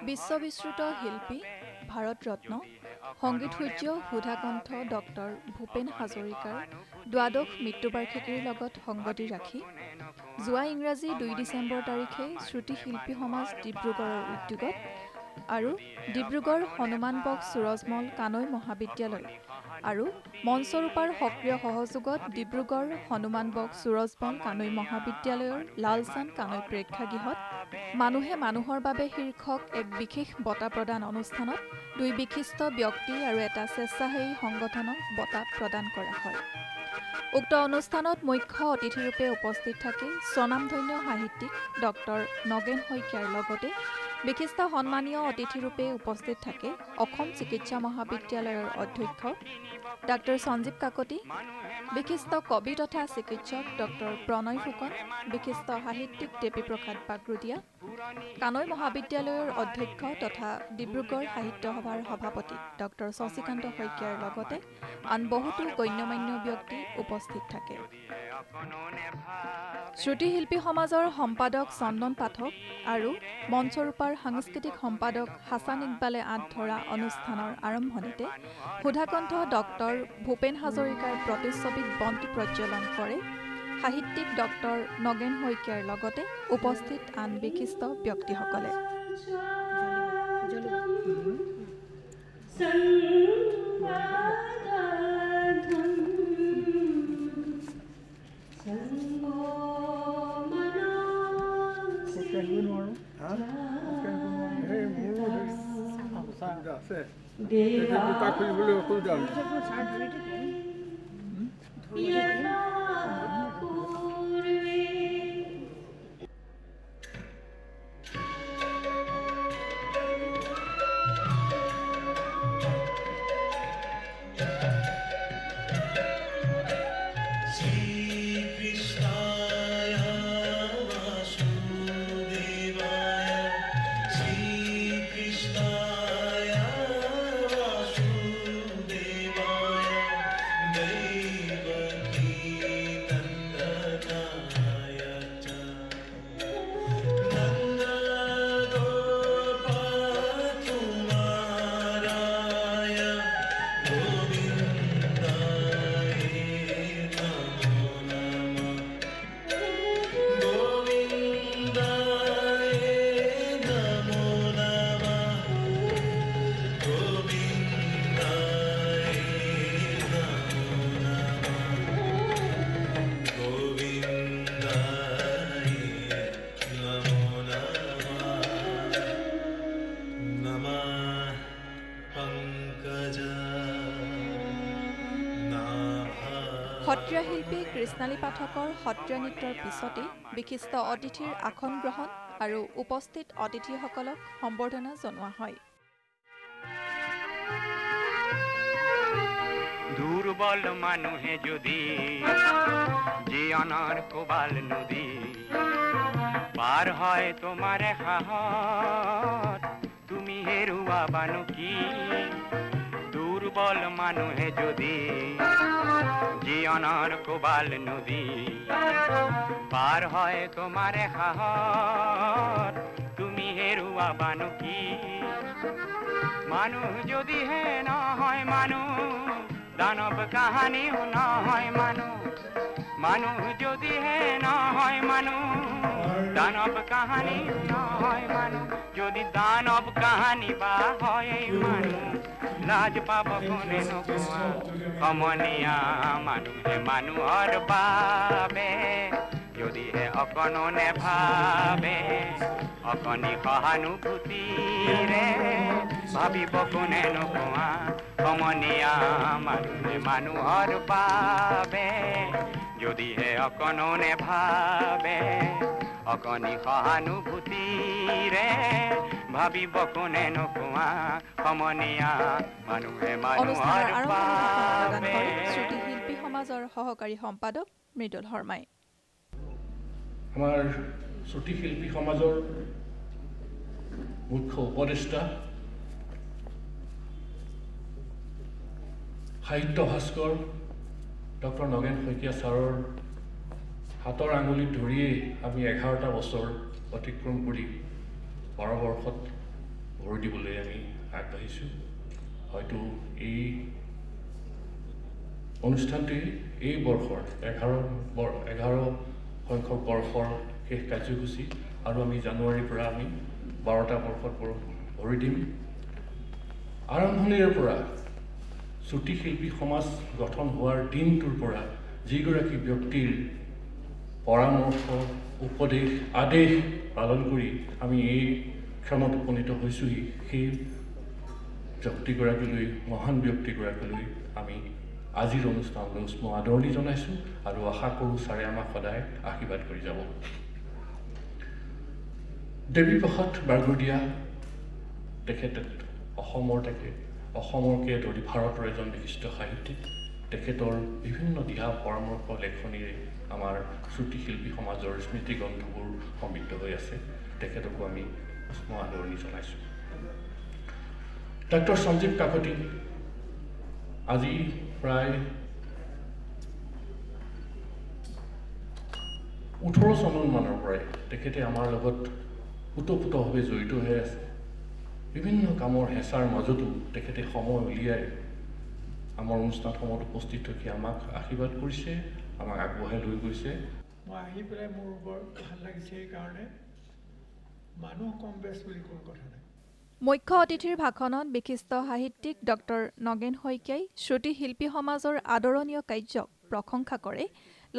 বিশ্ববিশ্ৰুত শিল্পী ভাৰতৰত্ন সংগীত সূৰ্য সুধাকণ্ঠ ডক্টৰ ভূপেন হাজৰিকাৰ দ্বাদশ মৃত্যুবাৰ্ষিকীৰ লগত সংগতি ৰাখি যোৱা ইংৰাজী 2 ডিচেম্বৰ তাৰিখে শ্ৰুতি শিল্পী সমাজ ডিব্ৰুগড়ৰ উদ্যোগত আৰু ডিব্ৰুগড় হনুমান বক্স সুৰজমল কানৈ মহাবিদ্যালয় আৰু মঞ্চৰূপাৰ সক্ৰিয় সহযোগত ডিব্ৰুগড় হনুমান বক্স সুৰজমল কানৈ মহাবিদ্যালয়ৰ লালচান্দ কানৈ প্ৰেক্ষাগৃহত মানুহে মানুহৰ বাবে শীৰ্ষক এক বিশেষ বঁটা প্ৰদান অনুষ্ঠানত 2 বিশিষ্ট ব্যক্তি আৰু এটা স্বেচ্ছাসেৱী সংগঠনক বঁটা প্ৰদান কৰা হয়। উক্ত অনুষ্ঠানত মুখ্য অতিথিৰূপে উপস্থিত থাকি স্বনামধন্য সাহিত্যিক ডক্টৰ নগেন শইকীয়াৰ লগতে বিশিষ্ট সন্মানীয় অতিথিৰূপে উপস্থিত থাকে অসম চিকিৎসা মহাবিদ্যালয়ৰ অধ্যক্ষ ডক্টৰ সঞ্জীৱ কাকতি, বিশিষ্ট কবি তথা চিকিৎসক ডক্টৰ প্ৰণয় ফুকন, বিশিষ্ট সাহিত্যিক দেৱীপ্ৰসাদ বাগৰুদীয়া, কানৈ মহাবিদ্যালয়ৰ অধ্যক্ষ তথা ডিব্ৰুগড় সাহিত্য সভাৰ সভাপতি ডক্টৰ শশীকান্ত শইকীয়াৰ লগতে আন বহুতো গণ্যমান্য ব্যক্তি উপস্থিত থাকে। শ্ৰুতি শিল্পী সমাজৰ সম্পাদক চন্দন পাঠক আৰু মঞ্চৰূপাৰ সাংস্কৃতিক সম্পাদক হাছান ইকবালে আঁত ধৰা অনুষ্ঠানৰ আৰম্ভণিতে সুধাকণ্ঠ ডক্টৰ ভূপেন হাজৰিকাৰ প্ৰতিচ্ছবিত বন্তি প্ৰজ্বলন কৰে সাহিত্যিক ডক্টৰ নগেন শইকীয়াৰ লগতে উপস্থিত আন বিশিষ্ট ব্যক্তিসকলে। সত্ৰীয়া শিল্পী কৃষ্ণালী পাঠকৰ সত্ৰীয়া নৃত্যৰ পিছতেই বিশিষ্ট অতিথিৰ আসন গ্ৰহণ আৰু উপস্থিত অতিথিসকলক সম্বৰ্ধনা জনোৱা হয়। দুৰ্বল মানুহে যদি জীৱনৰ কোবাল নদী পাৰ হয় তোমাৰে সাহত তুমি হেৰুৱাবানো কি? দুৰ্বল মানুহে যদি জীৱনৰ কোবাল নদী পাৰ হয় তোমাৰে সাহত তুমি হেৰুৱাবানো কি? মানুহ যদিহে নহয় মানুহ দানৱ কাহানিও নহয় মানুহ যদিহে নহয় মানুহ দানৱ কাহানি নহয় মানুহ যদি দানৱ কাহানি বা হয় মানুহ লাজ পাব কোনে নোপোৱা সমনীয়া মানুহে মানুহৰ বাবে যদিহে অকণো নেভাবে অকণি সহানুভূতিৰে ভাবিব কোনে নোপোৱা সমনীয়া মানুহে মানুহৰ বাবে যদিহে অকণো নেভাবে অকণি সহানুভূতিৰে ভাবিব কোনে নোপোৱা সমনীয়া মানুহে মানুহৰ বাবে। শ্ৰুতি শিল্পী সমাজৰ সহকাৰী সম্পাদক মৃদুল শৰ্মাই আমাৰ শ্ৰুতি শিল্পী সমাজৰ মুখ্য উপদেষ্টা সাহিত্য ভাস্কৰ ডক্টৰ নগেন শইকীয়া ছাৰৰ হাতৰ আঙুলিত ধৰিয়েই আমি 11টা বছৰ অতিক্ৰম কৰি 12 বৰ্ষত ভৰি দিবলৈ আমি আগবাঢ়িছোঁ। হয়তো এই অনুষ্ঠানটি এই বৰ্ষৰ 11 সংখ্যক বৰ্ষৰ শেষ কাৰ্যসূচী আৰু আমি জানুৱাৰীৰ পৰা আমি 12টা বৰ্ষত ভৰি দিম। আৰম্ভণিৰ পৰা চুটি শিল্পী সমাজ গঠন হোৱাৰ দিনটোৰ পৰা যিগৰাকী ব্যক্তিৰ পৰামৰ্শ, উপদেশ, আদেশ পালন কৰি আমি এই ক্ষণত উপনীত হৈছোহি, সেই ব্যক্তিগৰাকীলৈ, মহান ব্যক্তিগৰাকীলৈ আমি আজিৰ অনুষ্ঠানলৈ উষ্ম আদৰণি জনাইছোঁ আৰু আশা কৰোঁ ছাৰে আমাক সদায় আশীৰ্বাদ কৰি যাব। দেৱীপ্ৰসাদ বাৰগুৰিয়া তেখেত অসমৰকে ধৰি ভাৰতৰ এজন বিশিষ্ট সাহিত্যিক। তেখেতৰ বিভিন্ন দিহা পৰামৰ্শ লেখনিৰে আমাৰ শ্ৰুতি শিল্পী সমাজৰ স্মৃতি গ্ৰন্থবোৰ সমৃদ্ধ হৈ আছে। তেখেতকো আমি উষ্ম আদৰণি জনাইছোঁ। ডক্টৰ সঞ্জীৱ কাকতি আজি প্ৰায় 18 চনমানৰ পৰাই তেখেতে আমাৰ লগত ওতঃপ্ৰোতভাৱে জড়িত হৈ আছে। বিভিন্ন কামৰ হেঁচাৰ মাজতো তেখেতে সময় উলিয়াই আমাৰ অনুষ্ঠানসমূহত উপস্থিত থাকি আমাক আশীৰ্বাদ কৰিছে, আমাক আগবঢ়াই লৈ গৈছে। মই আহি পেলাই মোৰ বৰ ভাল লাগিছে এইকাৰণে মানুহ কম বেছ বুলি কোনো কথা নাই। মুখ্য অতিথিৰ ভাষণত বিশিষ্ট সাহিত্যিক ডক্টৰ নগেন শইকীয়াই শ্ৰুতি শিল্পী সমাজৰ আদৰণীয় কাৰ্যক প্ৰশংসা কৰে।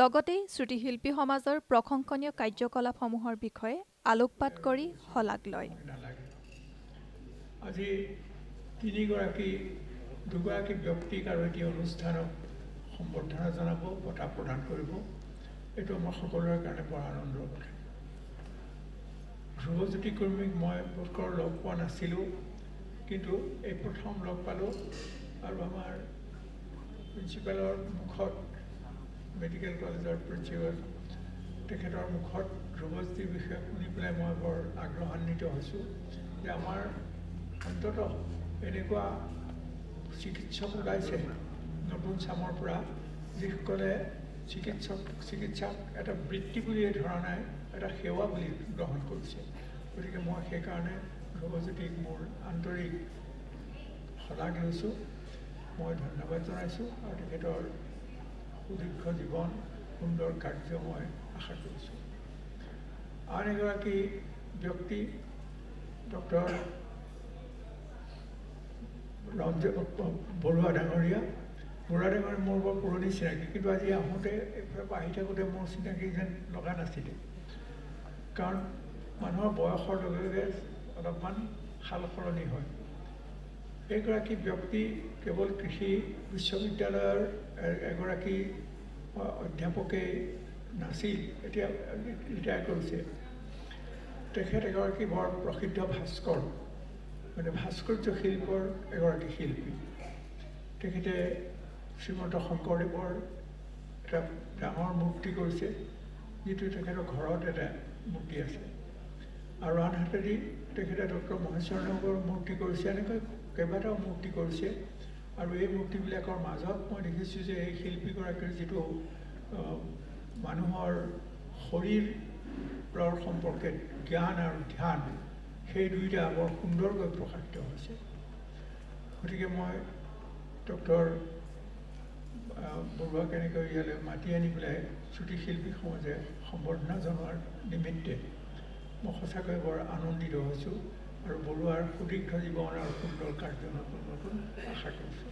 লগতে শ্ৰুতি শিল্পী সমাজৰ প্ৰশংসনীয় কাৰ্যকলাপসমূহৰ বিষয়ে আলোকপাত কৰি শলাগ লয়। আজি দুগৰাকী ব্যক্তিক আৰু এটি অনুষ্ঠানক সম্বৰ্ধনা জনাব, বঁটা প্ৰদান কৰিব। এইটো আমাৰ সকলোৰে কাৰণে বৰ আনন্দৰ কথা। ধ্ৰুৱজ্যোতি কৰ্মীক মই বোধকৰ লগ পোৱা নাছিলোঁ, কিন্তু এই প্ৰথম লগ পালোঁ আৰু আমাৰ প্ৰিন্সিপালৰ মুখত, মেডিকেল কলেজৰ প্ৰিন্সিপাল তেখেতৰ মুখত ধ্ৰুৱজ্যোতিৰ বিষয়ে শুনি পেলাই মই বৰ আগ্ৰহান্বিত হৈছোঁ যে আমাৰ অন্ততঃ এনেকুৱা চিকিৎসক ওলাইছে নতুন চামৰ পৰা, যিসকলে চিকিৎসাক এটা বৃত্তি বুলিয়ে ধৰা নাই, এটা সেৱা বুলি গ্ৰহণ কৰিছে। গতিকে মই সেইকাৰণে ধ্ৰুৱজ্যোতিক মোৰ আন্তৰিক শলাগ লৈছোঁ, মই ধন্যবাদ জনাইছোঁ আৰু তেখেতৰ সুদীৰ্ঘ জীৱন, সুন্দৰ কাৰ্য মই আশা কৰিছোঁ। আন এগৰাকী ব্যক্তি ডক্টৰ বৰুৱা ডাঙৰীয়া। বৰুৱা ডাঙৰীয়া মোৰ বৰ পুৰণি চিনাকি, কিন্তু আজি আহোঁতে এইফালৰ পৰা আহি থাকোঁতে মোৰ চিনাকি যেন লগা নাছিলে। কাৰণ মানুহৰ বয়সৰ লগে লগে অলপমান সাল সলনি হয়। এইগৰাকী ব্যক্তি কেৱল কৃষি বিশ্ববিদ্যালয়ৰ এগৰাকী অধ্যাপকেই নাছিল, এতিয়া ৰিটায়াৰ কৰিছে। তেখেত এগৰাকী বৰ প্ৰসিদ্ধ ভাস্কৰ, মানে ভাস্কৰ্য শিল্পৰ এগৰাকী শিল্পী। তেখেতে শ্ৰীমন্ত শংকৰদেৱৰ এটা ডাঙৰ মূৰ্তি কৰিছে, যিটো তেখেতৰ ঘৰত এটা মূৰ্তি আছে, আৰু আনহাতেদি তেখেতে ডক্টৰ মহেশ্বৰদেৱৰ মূৰ্তি কৰিছে। এনেকৈ কেইবাটাও মূৰ্তি কৰিছে, আৰু এই মূৰ্তিবিলাকৰ মাজত মই দেখিছোঁ যে এই শিল্পীগৰাকীৰ যিটো মানুহৰ শৰীৰৰ সম্পৰ্কে জ্ঞান আৰু ধ্যান, সেই দুয়োটা বৰ সুন্দৰকৈ প্ৰকাশিত হৈছে। গতিকে মই ডক্টৰ বৰুৱাক এনেকৈ ইয়ালৈ মাতি আনি পেলাই শ্ৰুতি শিল্পী সমাজে সম্বৰ্ধনা জনোৱাৰ নিমিত্তে মই সঁচাকৈ বৰ আনন্দিত হৈছোঁ আৰু বৰুৱাৰ সুদীৰ্ঘ জীৱন আৰু সুন্দৰ কাৰ্য নতুন আশা কৰিছোঁ।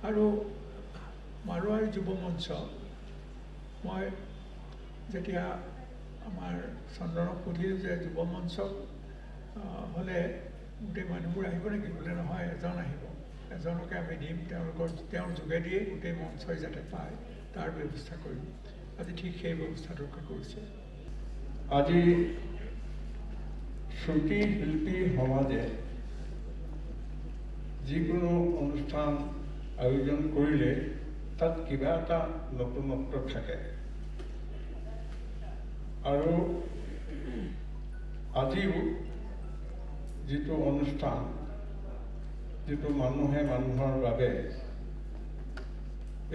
আৰু মাৰোৱাৰী যুৱ মঞ্চ, মই যেতিয়া আমাৰ চন্দনক সুধিলোঁ যে যুৱ মঞ্চক হ'লে গোটেই মানুহবোৰ আহিব নেকি, বোলে নহয়, এজন আহিব, এজনকে আমি দিম, তেওঁৰ যোগেদিয়ে গোটেই মঞ্চই যাতে পায় তাৰ ব্যৱস্থা কৰিম। আজি ঠিক সেই ব্যৱস্থাটোকে কৰিছে। আজি শ্ৰুতি শিল্পী সমাজে যিকোনো অনুষ্ঠান আয়োজন কৰিলে তাত কিবা এটা নতুনত্ব থাকে, আৰু আজিও যিটো অনুষ্ঠান, যিটো মানুহে মানুহৰ বাবে,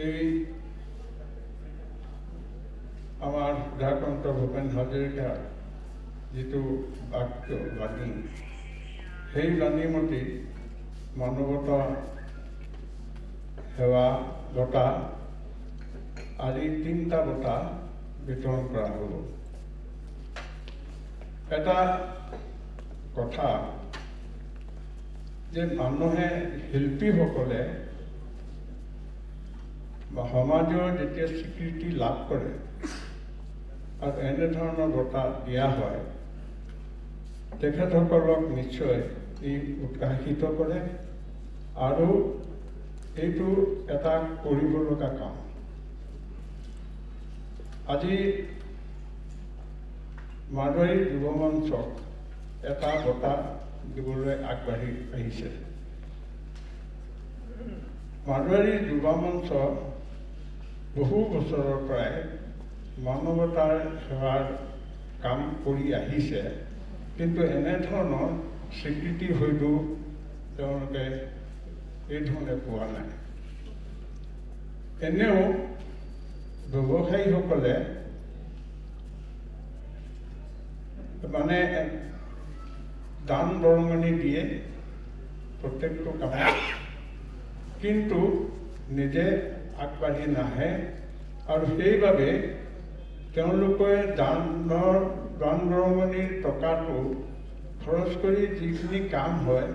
এই আমাৰ সুধাকান্ত ভূপেন হাজৰিকাৰ যিটো বাক্য বাণী, সেই ৰাণীমতী মানৱতা সেৱা বঁটা আদি 3টা বঁটা বিতৰণ কৰা হ'ব। এটা কথা যে মানুহে শিল্পীসকলে বা সমাজৰ যেতিয়া স্বীকৃতি লাভ কৰে আৰু এনেধৰণৰ বঁটা দিয়া হয়, তেখেতসকলক নিশ্চয় ই উৎসাহিত কৰে আৰু এইটো এটা কৰিব লগা কাম। আজি মাৰোৱাৰী যুৱ মঞ্চক এটা বঁটা দিবলৈ আগবাঢ়ি আহিছে। মাৰোৱাৰী যুৱ মঞ্চ বহু বছৰৰ পৰাই মানৱতাৰ সেৱাৰ কাম কৰি আহিছে, কিন্তু এনেধৰণৰ স্বীকৃতি হয়তো তেওঁলোকে এই ধৰণে পোৱা নাই। এনেও ব্যৱসায়ীসকলে মানে দান বৰঙণি দিয়ে প্ৰত্যেকটো কামত, কিন্তু নিজে আগবাঢ়ি নাহে আৰু সেইবাবে তেওঁলোকে দান বৰঙণিৰ টকাটো খৰচ কৰি যিখিনি কাম হয়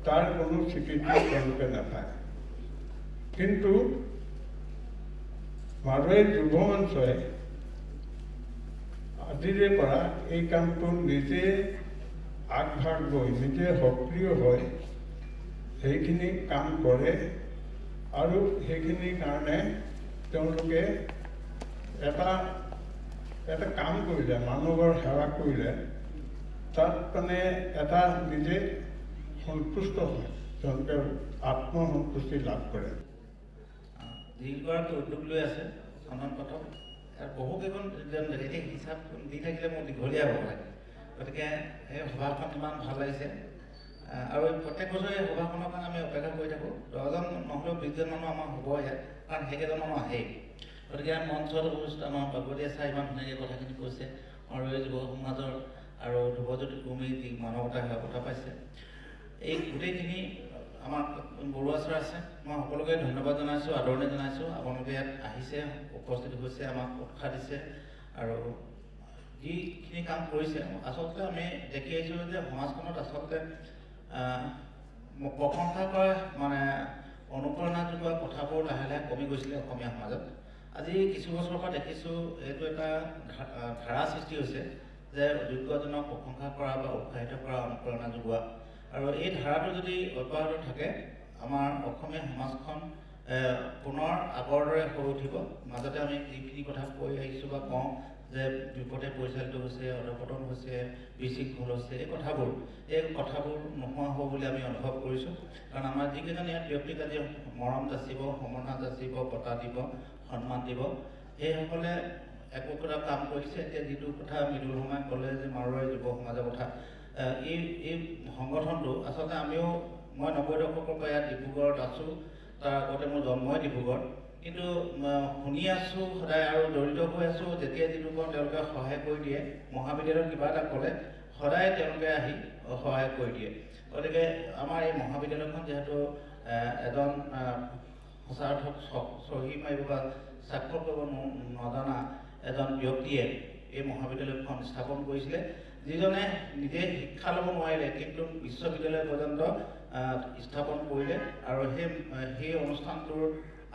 তাৰ কোনো স্বীকৃতি তেওঁলোকে নাপায়। কিন্তু মাৰোৱাৰী যুৱ মঞ্চই আজিৰে পৰা এই কামটো নিজে আগভাগ লৈ নিজে সক্ৰিয় হৈ সেইখিনি কাম কৰে আৰু সেইখিনিৰ কাৰণে তেওঁলোকে এটা কাম কৰিলে, মানৱৰ সেৱা কৰিলে তাত মানে এটা নিজে সন্তুষ্ট হয়, তেওঁলোকে আত্মসন্তুষ্টি লাভ কৰে। যিগৰাকী উদ্যোগ লৈ আছে চন্দন পাঠক, বহুকেইখন এতিয়া হিচাপ দি থাকিলে মোৰ দীঘলীয়া হ'ব লাগে, গতিকে এই সভাখন ইমান ভাল লাগিছে আৰু প্ৰত্যেক বছৰে এই সভাখনৰ কাৰণে আমি অপেক্ষা কৰি থাকোঁ। 10জন নহ'লেও 20জন মানুহ আমাৰ হ'ব ইয়াত, কাৰণ সেইকেইজন মানুহ আহেই। গতিকে মঞ্চত উপস্থিত আমাৰ বাগৰীয়া ছাৰ ইমান ধুনীয়াকৈ কথাখিনি কৈছে, মাৰোৱাৰী যুৱ সমাজৰ আৰু ধ্ৰুৱজ্যোতি কুৰ্মী যি মানৱতা সেৱা কথা পাইছে, এই গোটেইখিনি আমাৰ বৰুৱা ছাৰ আছে, মই সকলোকে ধন্যবাদ জনাইছোঁ, আদৰণি জনাইছোঁ। আপোনালোকে ইয়াত আহিছে, উপস্থিত হৈছে, আমাক উৎসাহ দিছে আৰু যিখিনি কাম কৰিছে আচলতে আমি দেখি আহিছোঁ যে সমাজখনত আচলতে প্ৰশংসা কৰা মানে অনুপ্ৰেৰণা যোগোৱা কথাবোৰ লাহে লাহে কমি গৈছিলে অসমীয়া সমাজত। আজি কিছু বছৰৰ পৰা দেখিছোঁ এইটো এটা ধাৰা সৃষ্টি হৈছে যে যোগ্যজনক প্ৰশংসা কৰা বা উৎসাহিত কৰা, অনুপ্ৰেৰণা যোগোৱা, আৰু এই ধাৰাটো যদি অব্যাহত থাকে আমাৰ অসমীয়া সমাজখন পুনৰ আগৰ দৰে হৈ উঠিব। মাজতে আমি যিখিনি কথা কৈ আহিছোঁ বা কওঁ যে বিপথে পৰিচালিত হৈছে, অধঃপতন হৈছে, বিশৃংখল হৈছে, এই কথাবোৰ নোহোৱা হ'ব বুলি আমি অনুভৱ কৰিছোঁ। কাৰণ আমাৰ যিকেইজন ইয়াত ব্যক্তিক আজি মৰম যাচিব, সমৰ্থন যাচিব, বঁটা দিব, সন্মান দিব, সেইসকলে একোটা কাম কৰিছে। এতিয়া যিটো কথা মৃদুল শৰ্মাই ক'লে যে মাৰোৱাৰী যুৱ সমাজৰ কথা, এই সংগঠনটো আচলতে মই 90 দশকৰ পৰা ইয়াত ডিব্ৰুগড়ত আছোঁ, তাৰ আগতে মোৰ জন্মই ডিব্ৰুগড়, কিন্তু শুনি আছোঁ সদায় আৰু জড়িত হৈ আছোঁ। যেতিয়া যিটো কওঁ তেওঁলোকে সহায় কৰি দিয়ে, মহাবিদ্যালয়ত কিবা এটা ক'লে সদায় তেওঁলোকে আহি সহায় কৰি দিয়ে। গতিকে আমাৰ এই মহাবিদ্যালয়খন যিহেতু এজন সঁচাৰ্থক চহী মাৰিব বা স্বাক্ষৰ কৰিব নজনা এজন ব্যক্তিয়ে এই মহাবিদ্যালয়খন স্থাপন কৰিছিলে, যিজনে নিজে শিক্ষা ল'ব নোৱাৰিলে কিন্তু বিশ্ববিদ্যালয় পৰ্যন্ত স্থাপন কৰিলে, আৰু সেই অনুষ্ঠানটোৰ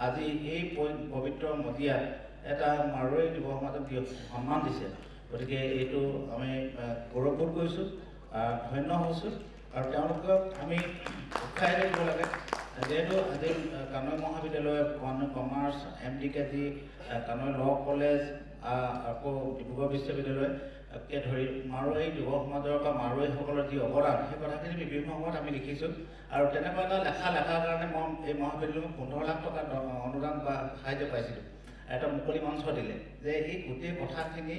আজি এই পবিত্ৰ মজিয়াত এটা মাৰোৱাৰী যুৱ সমাজক সন্মান দিছে। গতিকে এইটো আমি গৌৰৱবোধ কৰিছোঁ, ধন্য হৈছোঁ, আৰু তেওঁলোকক আমি উৎসাহিত দিব লাগে। যিহেতু আজি কানৈ মহাবিদ্যালয়, কমাৰ্চ, MD-KG, কানৈ ল' কলেজ, আকৌ ডিব্ৰুগড় বিশ্ববিদ্যালয়কে ধৰি মাৰোৱাৰী যুৱ সমাজৰ বা মাৰোৱাৰীসকলৰ যি অৱদান, সেই কথাখিনি বিভিন্ন সময়ত আমি লিখিছোঁ। আৰু তেনেকুৱা এটা লেখাৰ কাৰণে মই এই মহাবিদ্যালয়ত 15 লাখ টকা অনুদান বা সাহায্য পাইছিলোঁ। এটা মুকলি মঞ্চ দিলে যে এই গোটেই কথাখিনি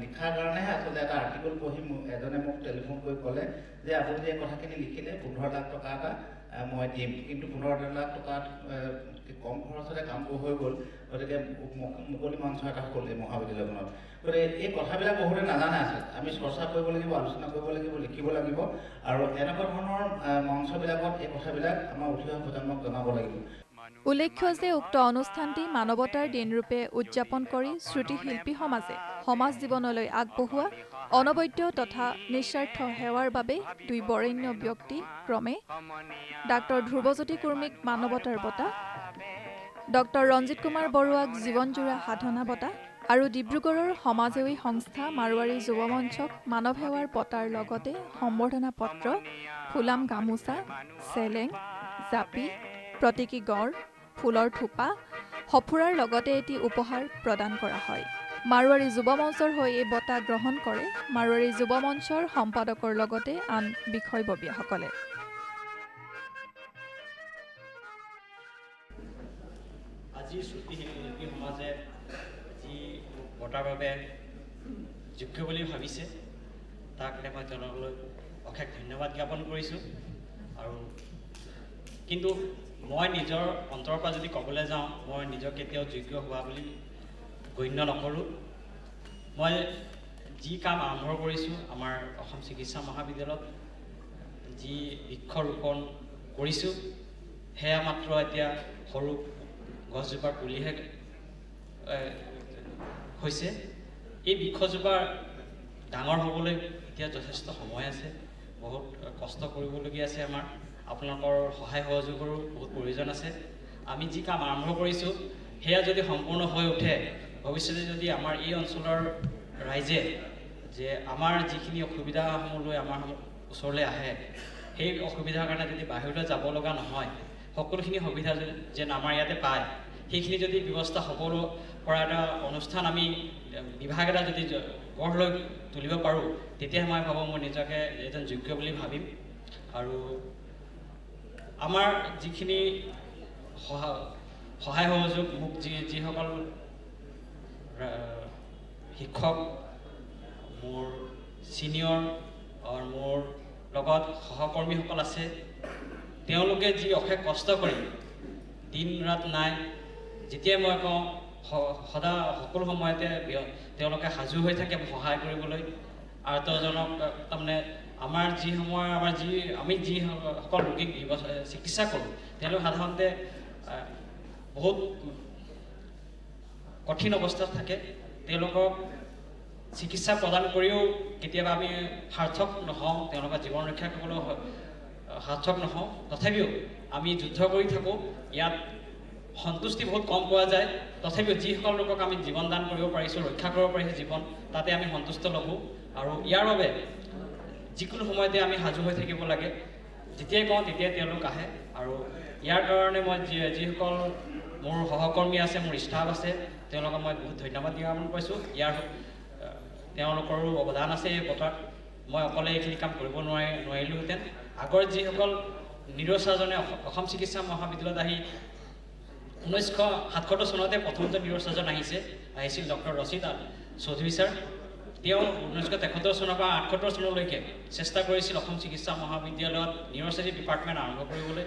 লিখাৰ কাৰণেহে আচলতে এটা আৰ্টিকল পঢ়ি এজনে মোক টেলিফোন কৰি ক'লে যে আপুনি যে কথাখিনি লিখিলে 15 লাখ টকা এটা মই দিম, কিন্তু 15 লাখ টকাত কম খৰচতে কামবোৰ হৈ গ'ল, গতিকে মুকলি মঞ্চ এটা হ'ল এই মহাবিদ্যালয়খনত। গতিকে এই কথাবিলাক বহুতে নাজানে আছে, আমি চৰ্চা কৰিব লাগিব, আলোচনা কৰিব লাগিব, লিখিব লাগিব, আৰু এনেকুৱা ধৰণৰ মঞ্চবিলাকত এই কথাবিলাক আমাৰ উঠি অহা প্ৰজন্মক জনাব লাগিব। উল্লেখ্য যে উক্ত অনুষ্ঠানটি মানৱতাৰ দিনৰূপে উদযাপন কৰি শ্ৰুতিশিল্পী সমাজে সমাজ জীৱনলৈ আগবঢ়োৱা অনবদ্য তথা নিস্বাৰ্থ সেৱাৰ বাবে দুই বৰেণ্য ব্যক্তি ক্ৰমে ডাক্তৰ ধ্ৰুৱজ্যোতি কুৰ্মীক মানৱতাৰ বঁটা, ডক্টৰ ৰঞ্জিত কুমাৰ বৰুৱাক জীৱনজোৰা সাধনা বঁটা আৰু ডিব্ৰুগড়ৰ সমাজসেৱী সংস্থা মাৰোৱাৰী যুৱ মঞ্চক মানৱ সেৱাৰ বঁটাৰ লগতে সম্বৰ্ধনা পত্ৰ, ফুলাম গামোচা, চেলেং, জাপি, প্ৰতীকী গড়, ফুলৰ থোপা, সফুৰাৰ লগতে এটি উপহাৰ প্ৰদান কৰা হয়। মাৰোৱাৰী যুৱ মঞ্চৰ হৈ এই বঁটা গ্ৰহণ কৰে মাৰোৱাৰী যুৱ মঞ্চৰ সম্পাদকৰ লগতে আন বিষয়ববীয়াসকলে। আজি শ্ৰুতিশিল্পী সমাজে যি বঁটাৰ বাবে যোগ্য বুলি ভাবিছে তাক মই তেওঁলোকলৈ অশেষ ধন্যবাদ জ্ঞাপন কৰিছোঁ। আৰু কিন্তু মই নিজৰ অন্তৰৰ পৰা যদি ক'বলৈ যাওঁ, মই নিজক কেতিয়াও যোগ্য হোৱা বুলি গণ্য নকৰোঁ। মই যি কাম আৰম্ভ কৰিছোঁ আমাৰ অসম চিকিৎসা মহাবিদ্যালয়ত যি বৃক্ষৰোপণ কৰিছোঁ, সেয়া মাত্ৰ এতিয়া সৰু গছজোপাৰ পুলিহে হৈছে। এই বৃক্ষজোপা ডাঙৰ হ'বলৈ এতিয়া যথেষ্ট সময় আছে, বহুত কষ্ট কৰিবলগীয়া আছে। আমাৰ আপোনালোকৰ সহায় সহযোগৰো বহুত প্ৰয়োজন আছে। আমি যি কাম আৰম্ভ কৰিছোঁ সেয়া যদি সম্পূৰ্ণ হৈ উঠে, ভৱিষ্যতে যদি আমাৰ এই অঞ্চলৰ ৰাইজে যে আমাৰ যিখিনি অসুবিধাসমূহ লৈ আমাৰ ওচৰলৈ আহে, সেই অসুবিধাৰ কাৰণে যদি বাহিৰলৈ যাব লগা নহয়, সকলোখিনি সুবিধা যেন আমাৰ ইয়াতে পায়, সেইখিনি যদি ব্যৱস্থা হ'ব পৰা এটা অনুষ্ঠান আমি বিভাগ এটা যদি গঢ় লৈ তুলিব পাৰোঁ, তেতিয়াহে মই ভাবোঁ মই নিজকে এজন যোগ্য বুলি ভাবিম। আৰু আমাৰ যিখিনি সহায় সহযোগ মোক যিসকল শিক্ষক, মোৰ ছিনিয়ৰ আৰু মোৰ লগত সহকৰ্মীসকল আছে, তেওঁলোকে যি অশেষ কষ্ট কৰি দিন ৰাত নাই, যেতিয়াই মই কওঁ সদায় সকলো সময়তে তেওঁলোকে সাজু হৈ থাকে সহায় কৰিবলৈ। আৰ্তজনক তাৰমানে আমাৰ আমি যিসকল ৰোগীক চিকিৎসা কৰোঁ, তেওঁলোক সাধাৰণতে বহুত কঠিন অৱস্থাত থাকে। তেওঁলোকক চিকিৎসা প্ৰদান কৰিও কেতিয়াবা আমি সাৰ্থক নহওঁ, তেওঁলোকৰ জীৱন ৰক্ষা কৰিবলৈ সাৰ্থক নহওঁ। তথাপিও আমি যুদ্ধ কৰি থাকোঁ, ইয়াত সন্তুষ্টি বহুত কম পোৱা যায়। তথাপিও যিসকল লোকক আমি জীৱন দান কৰিব পাৰিছোঁ, ৰক্ষা কৰিব পাৰিছোঁ জীৱন, তাতে আমি সন্তুষ্ট ল'লোঁ। আৰু ইয়াৰ বাবে যিকোনো সময়তে আমি সাজু হৈ থাকিব লাগে, যেতিয়াই কওঁ তেতিয়াই তেওঁলোক আহে। আৰু ইয়াৰ কাৰণে মই যিসকল মোৰ সহকৰ্মী আছে, মোৰ ষ্টাফ আছে, তেওঁলোকক মই বহুত ধন্যবাদ জ্ঞাপন কৰিছোঁ। তেওঁলোকৰো অৱদান আছে এই বঁটাত। মই অকলে এইখিনি কাম কৰিব নোৱাৰিলোহেঁতেন। আগৰ যিসকল নিউৰ'চাৰ্জনে অসম চিকিৎসা মহাবিদ্যালয়ত আহি 1977 চনতে প্ৰথমজন নিউৰ'চাৰ্জন আহিছিল ডক্টৰ ৰচিদ চৌধুৰী ছাৰ। তেওঁ 1973 চনৰ পৰা 78 চনলৈকে চেষ্টা কৰিছিল অসম চিকিৎসা মহাবিদ্যালয়ত নিউৰ'চাৰ্জাৰী ডিপাৰ্টমেণ্ট আৰম্ভ কৰিবলৈ।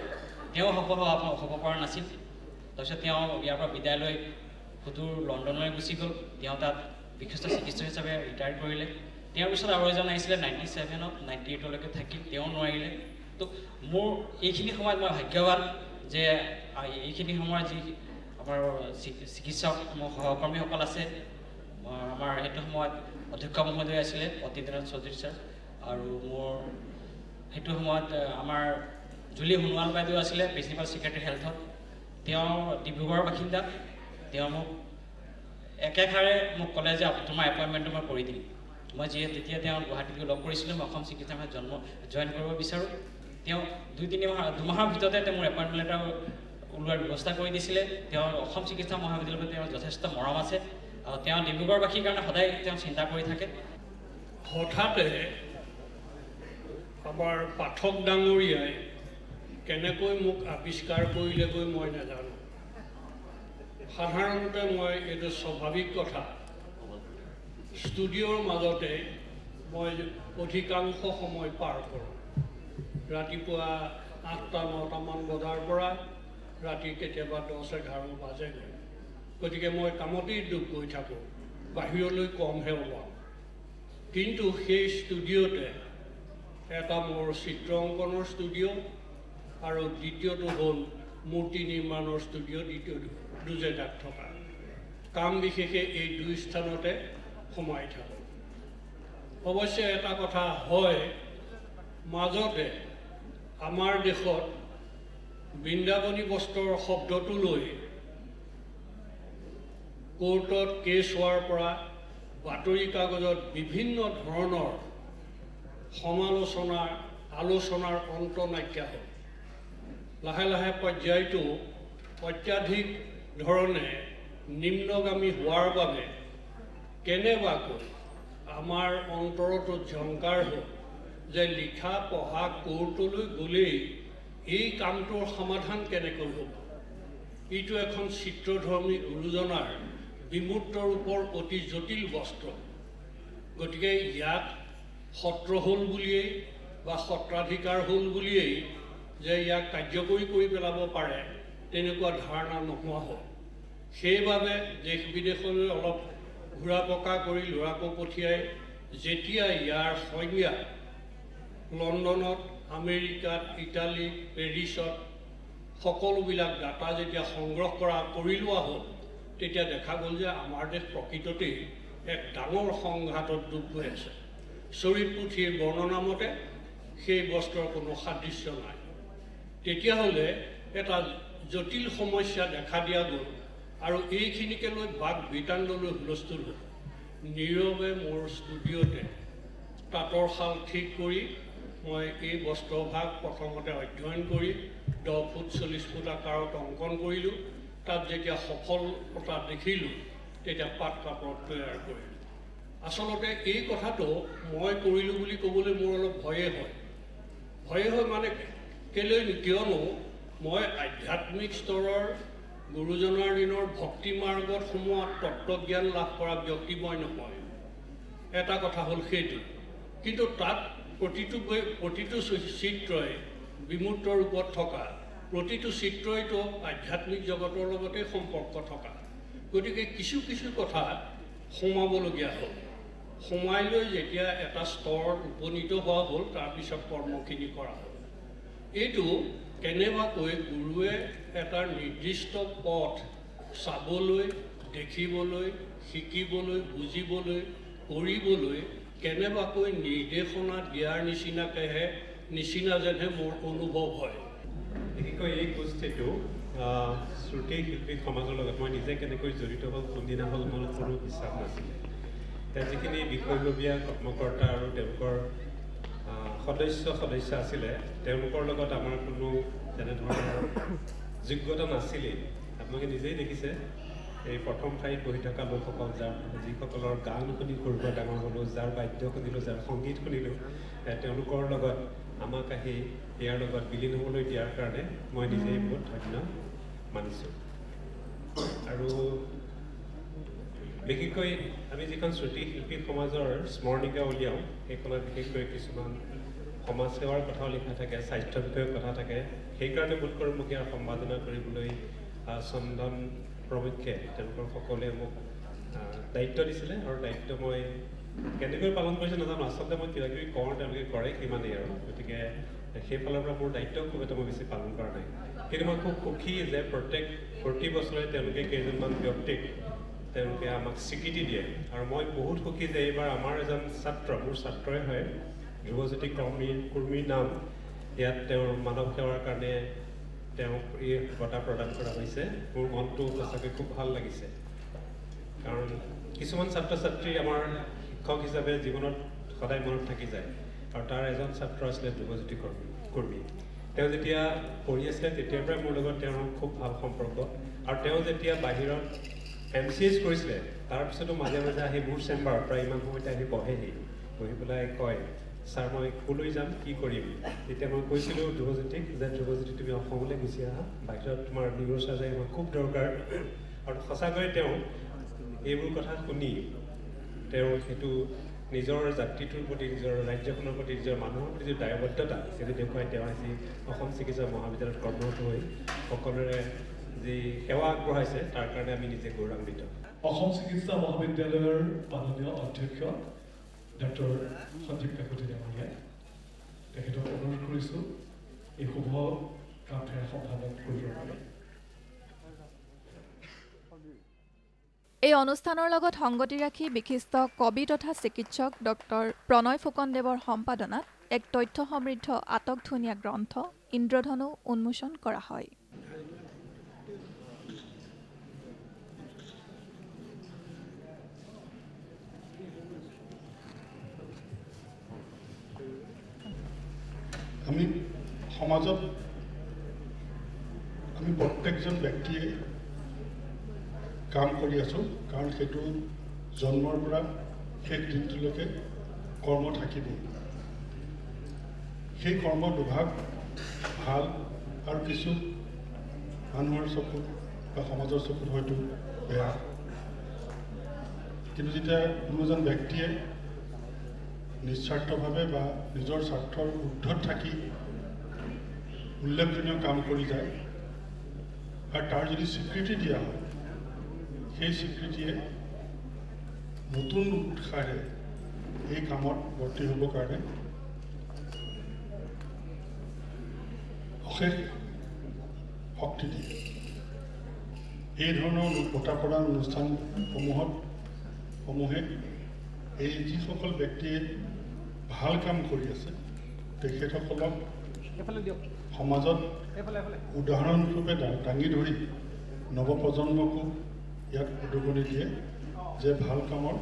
তেওঁ সফল হ'ব পৰা নাছিল। তাৰপিছত তেওঁ ইয়াৰ পৰা বিদায় লৈ সুদূৰ লণ্ডনলৈ গুচি গ'ল। তেওঁ তাত বিশিষ্ট চিকিৎসক হিচাপে ৰিটায়াৰ কৰিলে। তেওঁৰ পিছত আৰু এজন আহিছিলে 97ত, 98লৈকে থাকিল, তেওঁ নোৱাৰিলে। তো মোৰ এইখিনি সময়ত মই ভাগ্যৱান যে এইখিনি সময়ত যি আমাৰ চিকিৎসক মোৰ সহকৰ্মীসকল আছে, আমাৰ সেইটো সময়ত অধ্যক্ষ মহোদয় আছিলে অতীন্দ্ৰনাথ চৌধুৰী ছাৰ, আৰু মোৰ সেইটো সময়ত আমাৰ জুলি সোণোৱাল বাইদেউ আছিলে প্ৰিন্সিপাল ছেক্ৰেটাৰী হেল্থত। তেওঁ ডিব্ৰুগড়ৰ বাসিন্দা। তেওঁ মোক একেষাৰে মোক ক'লে যে তোমাৰ এপইণ্টমেণ্টটো মই কৰি দিম। মই তেতিয়া তেওঁ গুৱাহাটীত লগ কৰিছিলোঁ, মই অসম চিকিৎসা জইন কৰিব বিচাৰোঁ। তেওঁ দুমাহৰ ভিতৰতে মোৰ এপইণ্টমেণ্ট এটা ওলোৱাৰ ব্যৱস্থা কৰি দিছিলে। তেওঁ অসম চিকিৎসা মহাবিদ্যালয়ত তেওঁৰ যথেষ্ট মৰম আছে, আৰু তেওঁ ডিব্ৰুগড়বাসীৰ কাৰণে সদায় তেওঁ চিন্তা কৰি থাকে। হঠাতে আমাৰ পাঠক ডাঙৰীয়াই কেনেকৈ মোক আৱিষ্কাৰ কৰিলেগৈ মই নাজানো। সাধাৰণতে মই এইটো স্বাভাৱিক কথা, ষ্টুডিঅ'ৰ মাজতে মই অধিকাংশ সময় পাৰ কৰোঁ। ৰাতিপুৱা 8টা 9টামান বজাৰ পৰা ৰাতি কেতিয়াবা 10-11 বাজেগৈ। গতিকে মই কামতেই ডুব গৈ থাকোঁ, বাহিৰলৈ কমহে ওলাওঁ। কিন্তু সেই ষ্টুডিঅ'তে এটা মোৰ চিত্ৰ অংকনৰ ষ্টুডিঅ' আৰু দ্বিতীয়টো হ'ল মূৰ্তি নিৰ্মাণৰ ষ্টুডিঅ', দ্বিতীয় দুজেগাত থকা। কাম বিশেষে এই 2 স্থানতে সোমাই থাকোঁ। অৱশ্যে এটা কথা হয়, মাজতে আমাৰ দেশত বৃন্দাবনী বস্ত্ৰৰ শব্দটো লৈ কোৰ্টত কেছ হোৱাৰ পৰা বাতৰি কাগজত বিভিন্ন ধৰণৰ আলোচনাৰ অন্ত নাইকিয়া হ'ল। লাহে লাহে পৰ্যায়টো অত্যাধিক ধৰণে নিম্নগামী হোৱাৰ বাবে কেনেবাকৈ আমাৰ অন্তৰতো ঝংকাৰ হ'ল যে লিখা পঢ়া কোৰ্টলৈ গ'লেই এই কামটোৰ সমাধান কেনেকৈ হ'ব। এইটো এখন চিত্ৰধৰ্মী গুৰুজনাৰ বিমূৰ্ত ৰূপৰ অতি জটিল বস্ত্ৰ। গতিকে ইয়াক সত্ৰ হ'ল বুলিয়েই বা সত্ৰাধিকাৰ হ'ল বুলিয়েই যে ইয়াক কাৰ্যকৰী কৰি পেলাব পাৰে তেনেকুৱা ধাৰণা নোহোৱা হ'ল। সেইবাবে দেশ বিদেশলৈ অলপ ঘূৰা পকা কৰি ল'ৰাকো পঠিয়াই যেতিয়া ইয়াৰ সংজ্ঞা লণ্ডনত, আমেৰিকাত, ইটালী, পেৰিছত সকলোবিলাক ডাটা যেতিয়া সংগ্ৰহ কৰি লোৱা হ'ল, তেতিয়া দেখা গ'ল যে আমাৰ দেশ প্ৰকৃততেই এক ডাঙৰ সংঘাতত ডুব গৈ আছে। চৰিত পুথিৰ বৰ্ণনা মতে সেই বস্ত্ৰৰ কোনো সাদৃশ্য নাই। তেতিয়াহ'লে এটা জটিল সমস্যা দেখা দিয়া গ'ল আৰু এইখিনিকে লৈ বাক বিতাণ্ডলৈ হুলস্থুল হ'ল। নীৰৱে মোৰ ষ্টুডিঅ'তে তাঁতৰ শাল ঠিক কৰি মই এই বস্ত্ৰভাগ প্ৰথমতে অধ্যয়ন কৰি 10 ফুট 40 ফুট আকাৰত অংকন কৰিলোঁ। তাত যেতিয়া সফলতা দেখিলোঁ তেতিয়া পাট কাপোৰ তৈয়াৰ কৰিলোঁ। আচলতে এই কথাটো মই কৰিলোঁ বুলি ক'বলৈ মোৰ অলপ ভয়ে হয় মানে কিয়নো মই আধ্যাত্মিক স্তৰৰ গুৰুজনাৰ দিনৰ ভক্তি মাৰ্গত সোমোৱা তত্ত্বজ্ঞান লাভ কৰা ব্যক্তি মই নহয়। এটা কথা হ'ল সেইটো। কিন্তু তাত প্ৰতিটো চিত্ৰই বিমূৰ্ত ৰূপত থকা প্ৰতিটো চিত্ৰইতো আধ্যাত্মিক জগতৰ লগতে সম্পৰ্ক থকা। গতিকে কিছু কথা সোমাবলগীয়া হ'ল। সোমাই লৈ যেতিয়া এটা স্তৰত উপনীত হোৱা হ'ল, তাৰপিছত কৰ্মখিনি কৰা হ'ল। এইটো কেনেবাকৈ গুৰুৱে এটা নিৰ্দিষ্ট পথ চাবলৈ, দেখিবলৈ, শিকিবলৈ, বুজিবলৈ, কৰিবলৈ কেনেবাকৈ নিৰ্দেশনা দিয়াৰ নিচিনা যেনহে মোৰ অনুভৱ হয়। বিশেষকৈ এই গোষ্ঠীটো শ্ৰুতি শিল্পী সমাজৰ লগত মই নিজে কেনেকৈ জড়িত হ'ল কোনদিনা হ'ল মোৰ কোনো বিশ্বাস নাছিলে। এতিয়া যিখিনি বিষয়ববীয়া কৰ্মকৰ্তা আৰু তেওঁলোকৰ সদস্য আছিলে, তেওঁলোকৰ লগত আমাৰ কোনো তেনেধৰণৰ যোগ্যতা নাছিলেই। আপোনালোকে নিজেই দেখিছে এই প্ৰথম ঠাইত বহি থকা লোকসকল, যিসকলৰ গান শুনি সৰুৰ পৰা ডাঙৰ হ'লোঁ, যাৰ বাদ্য শুনিলোঁ, যাৰ সংগীত শুনিলোঁ, তেওঁলোকৰ লগত আমাক আহি ইয়াৰ লগত বিলীন হ'বলৈ দিয়াৰ কাৰণে মই নিজেই বহুত ধন্য মানিছোঁ। আৰু বিশেষকৈ আমি যিখন শ্ৰুতি শিল্পী সমাজৰ স্মৰণিকা উলিয়াওঁ, সেইখনত বিশেষকৈ কিছুমান সমাজ সেৱাৰ কথাও লিখা থাকে, স্বাস্থ্য বিষয়ক কথা থাকে। সেইকাৰণে বোধ কৰোঁ মোক ইয়াৰ সম্পাদনা কৰিবলৈ চন্দন প্ৰমুখ্যে তেওঁলোকৰ সকলোৱে মোক দায়িত্ব দিছিলে। আৰু দায়িত্ব মই কেনেকৈ পালন কৰিছে নাজানো। আচলতে মই কিবাকিবি কওঁ, তেওঁলোকে কৰে সিমানেই আৰু। গতিকে সেইফালৰ পৰা মোৰ দায়িত্ব খুব এটা মই বেছি পালন কৰা নাই। কিন্তু মই খুব সুখী যে প্ৰতি বছৰে তেওঁলোকে কেইজনমান ব্যক্তিক তেওঁলোকে আমাক স্বীকৃতি দিয়ে। আৰু মই বহুত সুখী যে এইবাৰ আমাৰ এজন মোৰ ছাত্ৰই হয়, ধ্ৰুৱজ্যোতি কুৰ্মীৰ নাম ইয়াত তেওঁৰ মানৱ সেৱাৰ কাৰণে তেওঁক এই বঁটা প্ৰদান কৰা হৈছে। মোৰ মনটো সঁচাকৈ খুব ভাল লাগিছে, কাৰণ কিছুমান ছাত্ৰ ছাত্ৰী আমাৰ শিক্ষক হিচাপে জীৱনত সদায় মনত থাকি যায়। আৰু তাৰ এজন ছাত্ৰ আছিলে ধ্ৰুৱজ্যোতি কুৰ্মী। তেওঁ যেতিয়া পঢ়ি আছিলে তেতিয়াৰ পৰাই মোৰ লগত তেওঁৰ খুব ভাল সম্পৰ্ক। আৰু তেওঁ যেতিয়া বাহিৰত MCH কৰিছিলে তাৰপিছতো মাজে মাজে আহি মোৰ চেম্বাৰত প্ৰায় ইমান সময়তে আহি বহি পেলাই কয়, ছাৰ মই ক'লৈ যাম, কি কৰিম? তেতিয়া মই কৈছিলোঁ ধ্ৰুৱজ্যোতিক যে ধ্ৰুৱজ্যোতি তুমি অসমলৈ গুচি আহা, বাহিৰত তোমাৰ নিউৰ চাৰ্জাৰী আমাৰ খুব দৰকাৰ। আৰু সঁচাকৈ তেওঁ এইবোৰ কথা শুনি তেওঁ সেইটো নিজৰ জাতিটোৰ প্ৰতি নিজৰ ৰাজ্যখনৰ প্ৰতি নিজৰ মানুহৰ প্ৰতি যি দায়বদ্ধতা সেইটো দেখুৱাই তেওঁ আজি অসম চিকিৎসা মহাবিদ্যালয়ত কৰ্মৰত হৈ সকলোৰে যি সেৱা আগবঢ়াইছে তাৰ কাৰণে আমি নিজে গৌৰৱান্বিত। অসম চিকিৎসা মহাবিদ্যালয়ৰ মাননীয় অধ্যক্ষ ডক্টৰ সঞ্জীৱ কাকতি ডাঙৰীয়াই তেখেতক অনুৰোধ কৰিছোঁ এই শুভ কামটো সম্পাদন কৰিবৰ বাবে। এই অনুষ্ঠানৰ লগত সংগতি ৰাখি বিশিষ্ট কবি তথা চিকিৎসক ডক্টৰ প্ৰণয় ফুকনদেৱৰ সম্পাদনাত এক তথ্য সমৃদ্ধ আটকধুনীয়া গ্ৰন্থ ইন্দ্ৰধনু উন্মোচন কৰা হয়। আমি সমাজত আমি প্ৰত্যেকজন ব্যক্তিয়ে কাম কৰি আছোঁ, কাৰণ সেইটো জন্মৰ পৰা শেষ দিনটোলৈকে কৰ্ম থাকিবই। সেই কৰ্ম দুভাগ ভাল আৰু কিছু মানুহৰ চকুত বা সমাজৰ চকুত হয়তো বেয়া, কিন্তু যেতিয়া কোনো এজন ব্যক্তিয়ে নিস্বাৰ্থভাৱে বা নিজৰ স্বাৰ্থৰ ঊৰ্ধত থাকি উল্লেখনীয় কাম কৰি যায় আৰু তাৰ যদি স্বীকৃতি দিয়া হয়, সেই স্বীকৃতিয়ে নতুন উৎসাহে এই কামত ভৰ্তি হ'বৰ কাৰণে অশেষ শক্তি দিয়ে। এই ধৰণৰ বঁটা প্ৰদান অনুষ্ঠানসমূহে এই যিসকল ব্যক্তিয়ে ভাল কাম কৰি আছে তেখেতসকলক সমাজত উদাহৰণস্বৰূপে দাঙি ধৰি নৱপ্ৰজন্মকো ইয়াত উদগনি দিয়ে যে ভাল কামৰ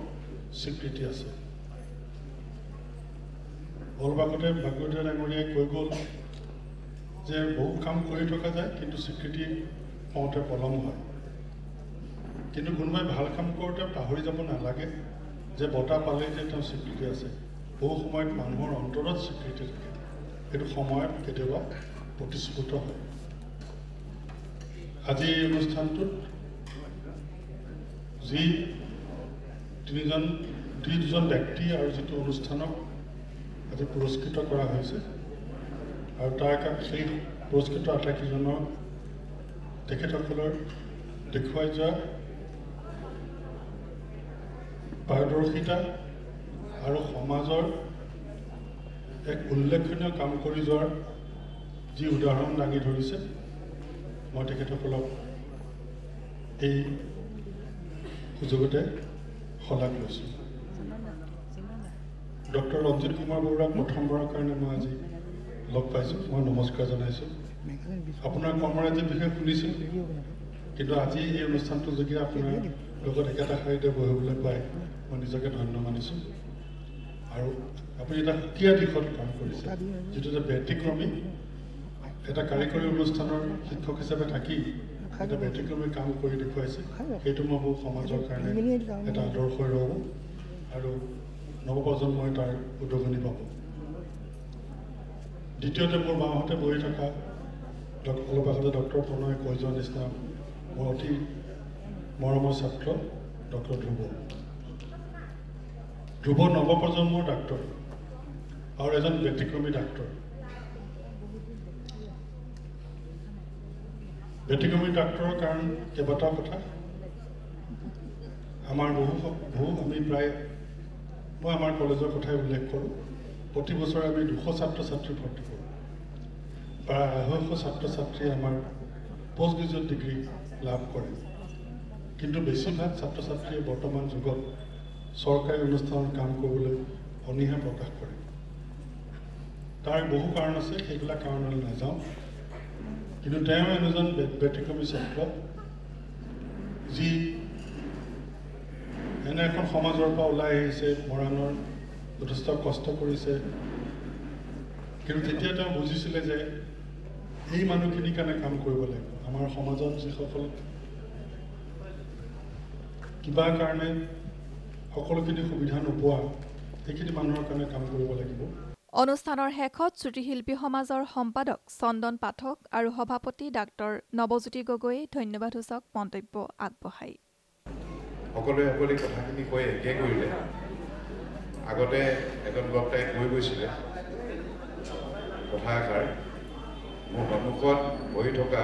স্বীকৃতি আছে। অলপ আগতে ভাগৱতীয় ডাঙৰীয়াই কৈ গ'ল যে বহু কাম কৰি থকা যায় কিন্তু স্বীকৃতি পাওঁতে পলম হয়, কিন্তু কোনোবাই ভাল কাম কৰোঁতে পাহৰি যাব নালাগে যে বঁটা পালেই যে তেওঁ স্বীকৃতি আছে। বহু সময়ত মানুহৰ অন্তৰত স্বীকৃতি থাকে, সেইটো সময়ত কেতিয়াবা প্ৰতিস্ফুট হয়। আজি এই অনুষ্ঠানটোত যি দুজন ব্যক্তি আৰু যিটো অনুষ্ঠানক আজি পুৰস্কৃত কৰা হৈছে আৰু তাৰ সেই পুৰস্কৃত আটাইকেইজনৰ তেখেতসকলৰ দেখুৱাই যোৱা পাৰদৰ্শিতা আৰু সমাজৰ এক উল্লেখনীয় কাম কৰি যোৱাৰ যি উদাহৰণ দাঙি ধৰিছে, মই তেখেতসকলক এই সুযোগতে শলাগ লৈছোঁ। ডক্টৰ ৰঞ্জিত কুমাৰ বৰুৱাক প্ৰথমবাৰৰ কাৰণে মই আজি লগ পাইছোঁ, মই নমস্কাৰ জনাইছোঁ। আপোনাৰ কৰ্মৰাজিৰ বিষয়ে শুনিছোঁ, কিন্তু আজি এই অনুষ্ঠানটোৰ যোগে আপোনাৰ লগত একেটা শাৰীতে বহিবলৈ পাই মই নিজকে ধন্য মানিছোঁ। আৰু আপুনি এটা সুকীয়া দিশত কাম কৰিছে, যিটো যে ব্যতিক্ৰমী এটা কাৰিকৰী অনুষ্ঠানৰ শিক্ষক হিচাপে থাকি এটা ব্যতিক্ৰমী কাম কৰি দেখুৱাইছে। সেইটো মই বহু সমাজৰ কাৰণে এটা আদৰ্শ ৰ'ব আৰু নৱপ্ৰজন্মই তাৰ উদগনি পাব। দ্বিতীয়তে মোৰ বাওঁহাতে বহি থকা অলপ আগতে ডক্টৰ প্ৰণয়ে কৈ যোৱাৰ নিচিনা মোৰ অতি মৰমৰ ছাত্ৰ ডক্টৰ ধ্ৰুৱ নৱপ্ৰজন্মৰ ডাক্তৰ আৰু এজন ব্যতিক্ৰমী ডাক্তৰ। ব্যতিক্ৰমী ডাক্তৰৰ কাৰণ কেইবাটাও কথা। আমাৰ আমি প্ৰায় মই আমাৰ কলেজৰ কথাই উল্লেখ কৰোঁ। প্ৰতি বছৰে আমি 200 ছাত্ৰ ছাত্ৰী ভৰ্তি কৰোঁ, প্ৰায় 250 ছাত্ৰ ছাত্ৰীয়ে আমাৰ পষ্ট গ্ৰেজুৱেট ডিগ্ৰী লাভ কৰে, কিন্তু বেছিভাগ ছাত্ৰ ছাত্ৰীয়ে বৰ্তমান যুগত চৰকাৰী অনুষ্ঠানত কাম কৰিবলৈ অনীহা প্ৰকাশ কৰে। তাৰ বহু কাৰণ আছে, সেইবিলাক কাৰণলৈ নাযাওঁ, কিন্তু তেওঁ এজন ব্যতিক্ৰমী ছাত্ৰ যি এনে এখন সমাজৰ পৰা ওলাই আহিছে, মৰাণৰ যথেষ্ট কষ্ট কৰিছে, কিন্তু তেতিয়া তেওঁ বুজিছিলে যে এই মানুহখিনিৰ কাৰণে কাম কৰিব লাগিব। আমাৰ সমাজত যিসকল কিবা কাৰণে সকলোখিনি সুবিধা নোপোৱা, সেইখিনি মানুহৰ কাৰণে কাম কৰিব লাগিব। অনুষ্ঠানৰ শেষত শ্ৰুতিশিল্পী সমাজৰ সম্পাদক চন্দন পাঠক আৰু সভাপতি ডাক্তৰ নৱজ্যোতি গগৈয়ে ধন্যবাদসূচক মন্তব্য আগবঢ়ায়। সকলোৱে সকলো কথাখিনি কৈ একে কৰিলে। আগতে এজন বক্তাই কৈ গৈছিলে কথা এষাৰ, মোৰ সন্মুখত বহি থকা,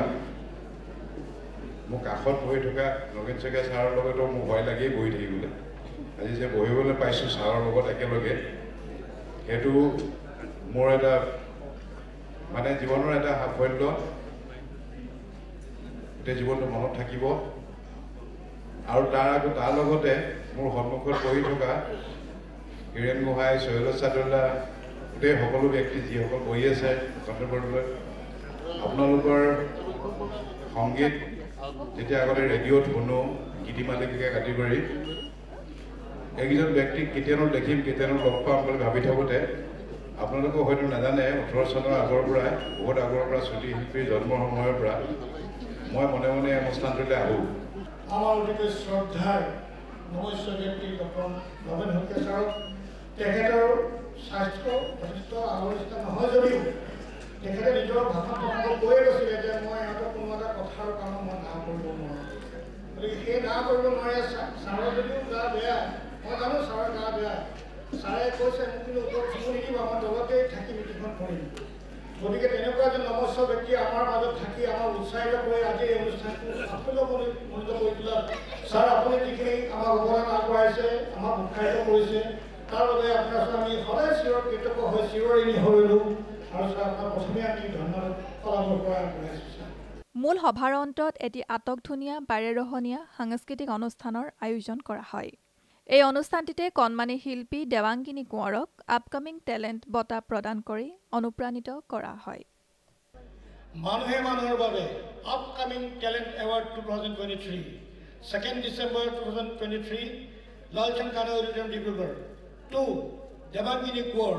মোৰ কাষত বহি থকা নগেন শইকীয়া ছাৰৰ লগতো মোৰ ভয় লাগিয়ে বহি থাকিবলৈ। আজি যে বহিবলৈ পাইছোঁ ছাৰৰ লগত একেলগে, সেইটো মোৰ এটা মানে জীৱনৰ এটা সাফল্য, গোটেই জীৱনটো মনত থাকিব। আৰু তাৰ লগতে মোৰ সন্মুখত বহি থকা হীৰেণ গোহাঁই, শৈলজ চাদুল্লা, গোটেই সকলো ব্যক্তি যিসকল বহি আছে কণ্ঠেপৰলৈ, আপোনালোকৰ সংগীত যেতিয়া আগতে ৰেডিঅ'ত শুনো, গীতিমালিকাকে আদি কৰি, এইকেইজন ব্যক্তিক কেতিয়ানো দেখিম, কেতিয়ানো লগ পাম বুলি ভাবি থাকোঁতে আপোনালোকেও হয়তো নাজানে 18 চনৰ আগৰ পৰাই, বহুত আগৰ পৰা শ্ৰুতি শিল্পীৰ জন্মৰ সময়ৰ পৰা মই মনে মনে অনুষ্ঠানটোলৈ আহোঁ। আমাৰ অতিকৈ শ্ৰদ্ধাৰ নমস্য ব্যক্তি ডক্টৰ নগেন শইকীয়া ছাৰক, তেখেতৰ স্বাস্থ্য যথেষ্ট আলোচিত নহয় যদিও তেখেতে নিজৰ ভাষণ কৈয়ে গৈছিলে যে মই ইহঁতৰ কোনো এটা কথাৰ কাৰণে মই না কৰিব নোৱাৰোঁ। গতিকে সেই না কৰিব নোৱাৰে ছাৰৰ যদিও গা বেয়া, মই জানো ছাৰৰ গা বেয়া, ছাৰে কৈছে মোক কিন্তু ওপৰত চকু নিদিব, মই তলতেই থাকি মিটিংখন কৰিম। গতিকে তেনেকুৱা এজন নমস্য ব্যক্তি আমাৰ মাজত থাকি আমাৰ উৎসাহিত কৰি আজি এই অনুষ্ঠানটো সাফল্যমণ্ডিত কৰি তোলাত ছাৰ আপুনি যিখিনি আমাক অৱদান আগবঢ়াইছে, আমাক উৎসাহিত কৰিছে, তাৰ বাবে আপোনাৰ ওচৰত আমি সদায় কৃতজ্ঞ হৈ চিৰঋণী হৈ ৰ'লোঁ। আৰু ছাৰ আপোনাৰ প্ৰথমে আমি ধন্যবাদ সলাবৰ পৰা আগবঢ়াইছোঁ। মূল সভাৰ অন্তত এটি আটকধুনীয়া বাৰেৰহণীয়া সাংস্কৃতিক অনুষ্ঠানৰ আয়োজন কৰা হয়। এই অনুষ্ঠানটিতে কণমানি শিল্পী দেৱাংগিনী কোঁৱৰক আপকামিং টেলেণ্ট বঁটা প্ৰদান কৰি অনুপ্ৰাণিত কৰা হয়। মানুহে মানুহৰ বাবে upcoming talent award 2023, 2 December 2023, Lalchand কানা অডিটৰিয়াম ডিব্ৰুগড়, টু দেৱাংগিনী কোঁৱৰ।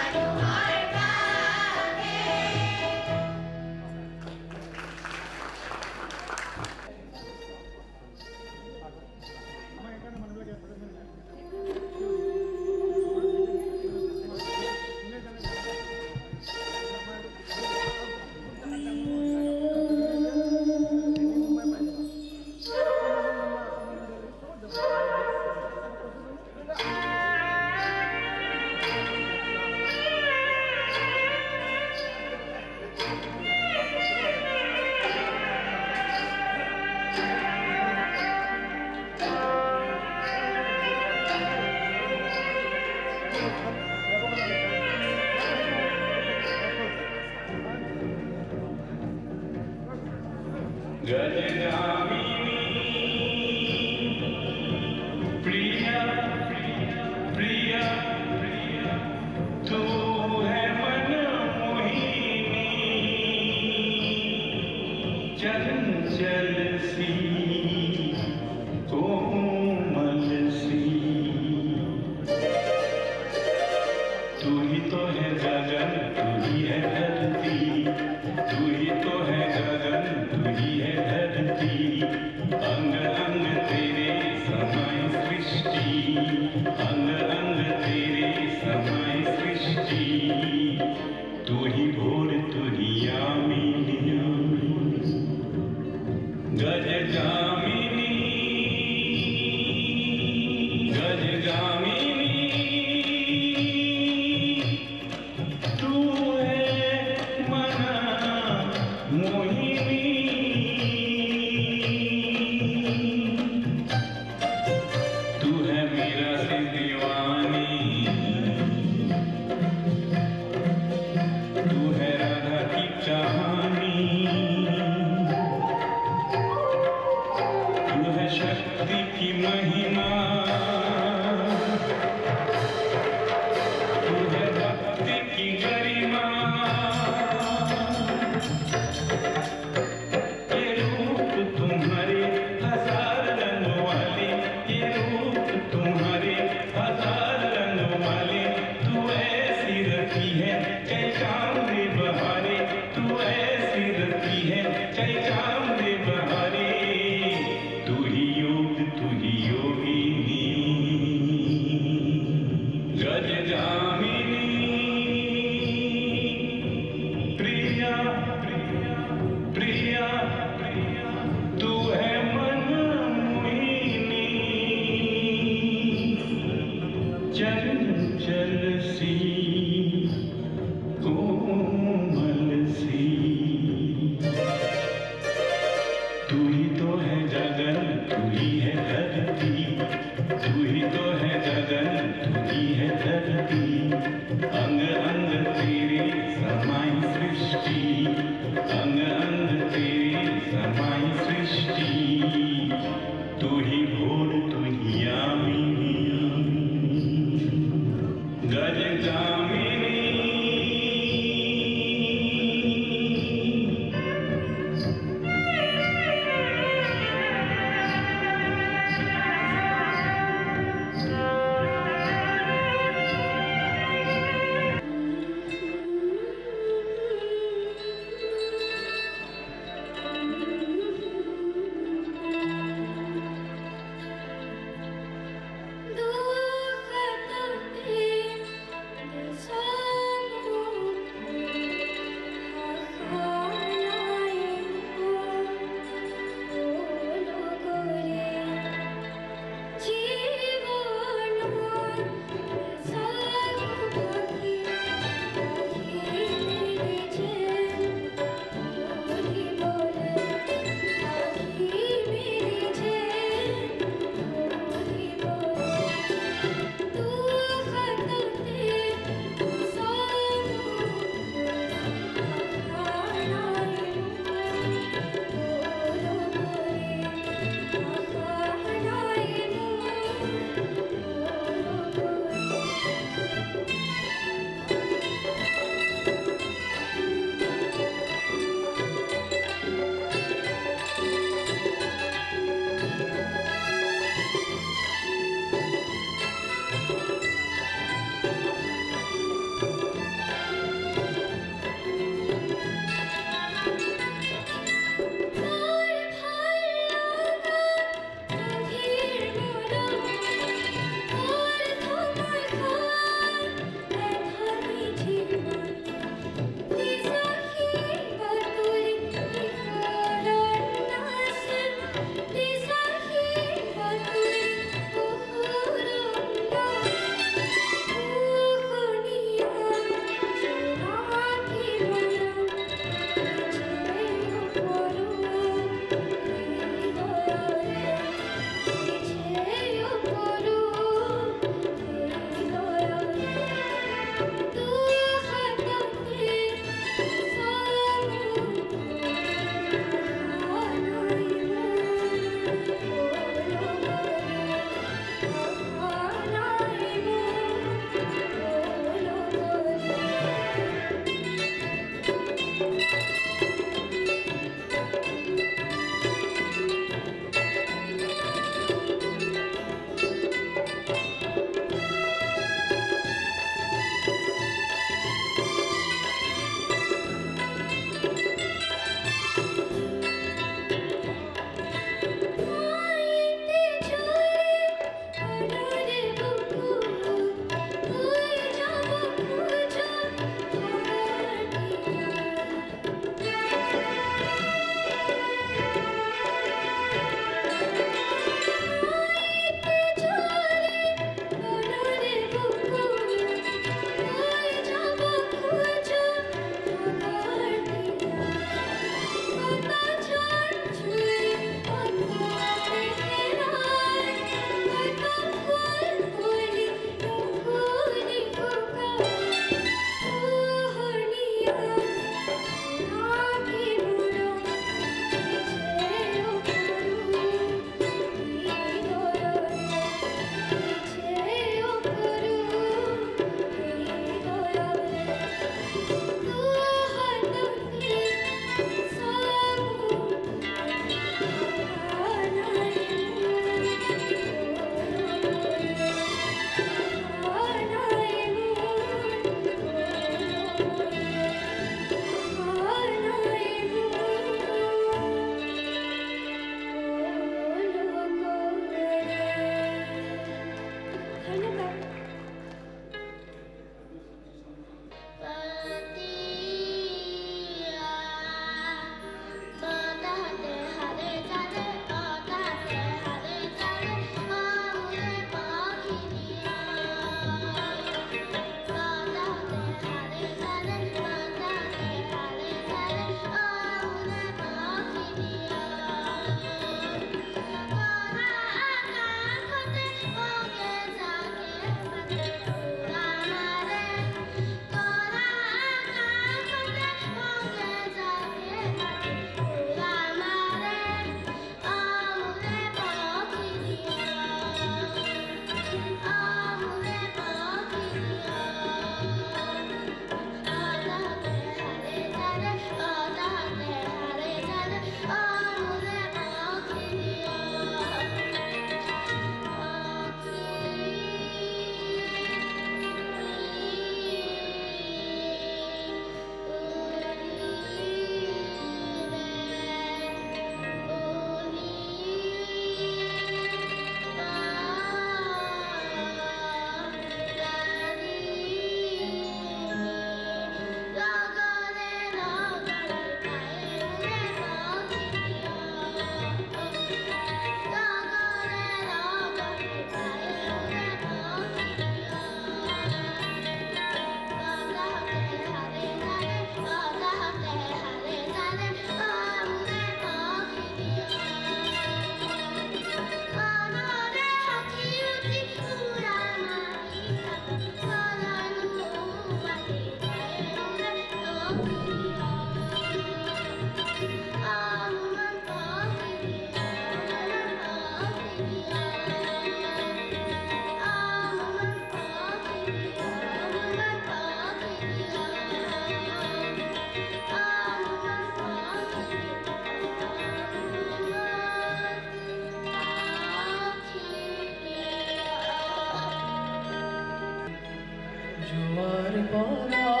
জোয়াৰ পড়া